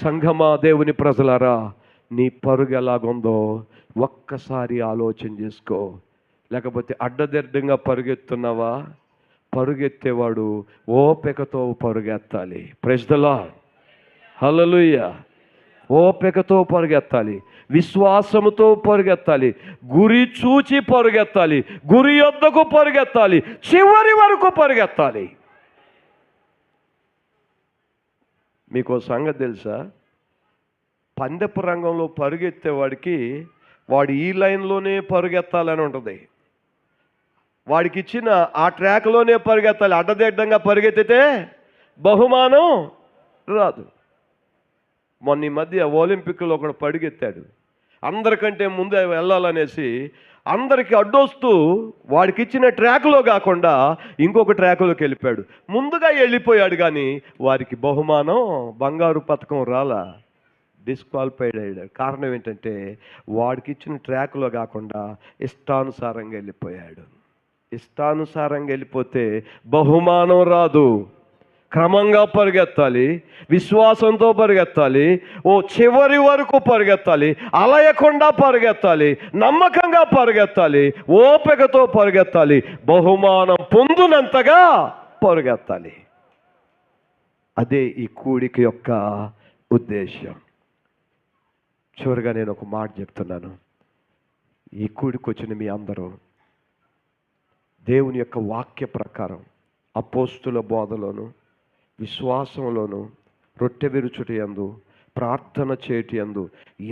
సంఘమా, దేవుని ప్రజలారా, నీ పరుగు ఎలాగుందో ఒక్కసారి ఆలోచన చేసుకో. లేకపోతే అడ్డదిడ్డంగా పరుగెత్తున్నావా? పరుగెత్తేవాడు ఓపికతో పరుగెత్తాలి. Praise the lord. హల్లెలూయా. ఓపికతో పరుగెత్తాలి, విశ్వాసముతో పరుగెత్తాలి, గురి చూచి పరుగెత్తాలి, గురి యొద్దకు పరుగెత్తాలి, చివరి వరకు పరుగెత్తాలి. మీకు సంగతి తెలుసా? పందెపు రంగంలో పరుగెత్తేవాడికి వాడు ఈ లైన్లోనే పరుగెత్తాలని ఉంటుంది. వాడికి ఇచ్చిన ఆ ట్రాక్లోనే పరుగెత్తాలి. అడ్డదిడ్డంగా పరుగెత్తితే బహుమానం రాదు. మొన్న ఈ మధ్య ఒలింపిక్లో ఒకడు పరుగెత్తాడు. అందరికంటే ముందే వెళ్ళాలనేసి అందరికి అడ్డొస్తూ వాడికి ఇచ్చిన ట్రాక్లో కాకుండా ఇంకొక ట్రాక్లోకి వెళ్ళిపోయాడు. ముందుగా వెళ్ళిపోయాడు, కానీ వారికి బహుమానం బంగారు పథకం రాలా, డిస్క్వాలిఫైడ్ అయ్యాడు. కారణం ఏంటంటే వాడికి ఇచ్చిన ట్రాక్లో కాకుండా ఇష్టానుసారంగా వెళ్ళిపోయాడు. ఇష్టానుసారంగా వెళ్ళిపోతే బహుమానం రాదు. క్రమంగా పరిగెత్తాలి, విశ్వాసంతో పరిగెత్తాలి, చివరి వరకు పరిగెత్తాలి, అలయకుండా పరిగెత్తాలి, నమ్మకంగా పరిగెత్తాలి, ఓపికతో పరిగెత్తాలి, బహుమానం పొందునంతగా పరిగెత్తాలి. అదే ఈ కూడిక యొక్క ఉద్దేశం. చివరిగా నేను ఒక మాట చెప్తున్నాను. ఈ కూడికి వచ్చిన మీ అందరూ దేవుని యొక్క వాక్య ప్రకారం అపోస్తుల బోధలోను, విశ్వాసంలోను, రొట్టె విరుచుట యందు, ప్రార్థన చేటి యందు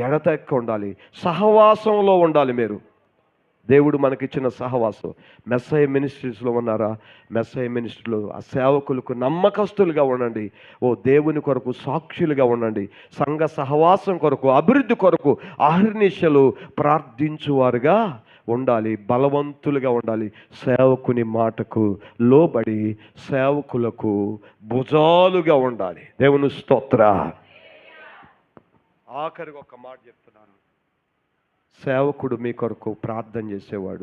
ఎడతెక్క ఉండాలి. సహవాసంలో ఉండాలి. మీరు దేవుడు మనకిచ్చిన సహవాసం. మెస్సయ మినిస్ట్రీస్లో ఉన్నారా? మెస్సయ మినిస్ట్రీలో ఆ సేవకులకు నమ్మకస్తులుగా ఉండండి. దేవుని కొరకు సాక్షులుగా ఉండండి. సంఘ సహవాసం కొరకు, అభివృద్ధి కొరకు అహర్నిశలు ప్రార్థించువారుగా ఉండాలి. బలవంతులుగా ఉండాలి. సేవకుని మాటకు లోబడి సేవకులకు భుజాలుగా ఉండాలి. దేవుని స్తోత్ర. ఆఖరికి ఒక మాట చెప్తున్నాను. సేవకుడు మీ కొరకు ప్రార్థన చేసేవాడు.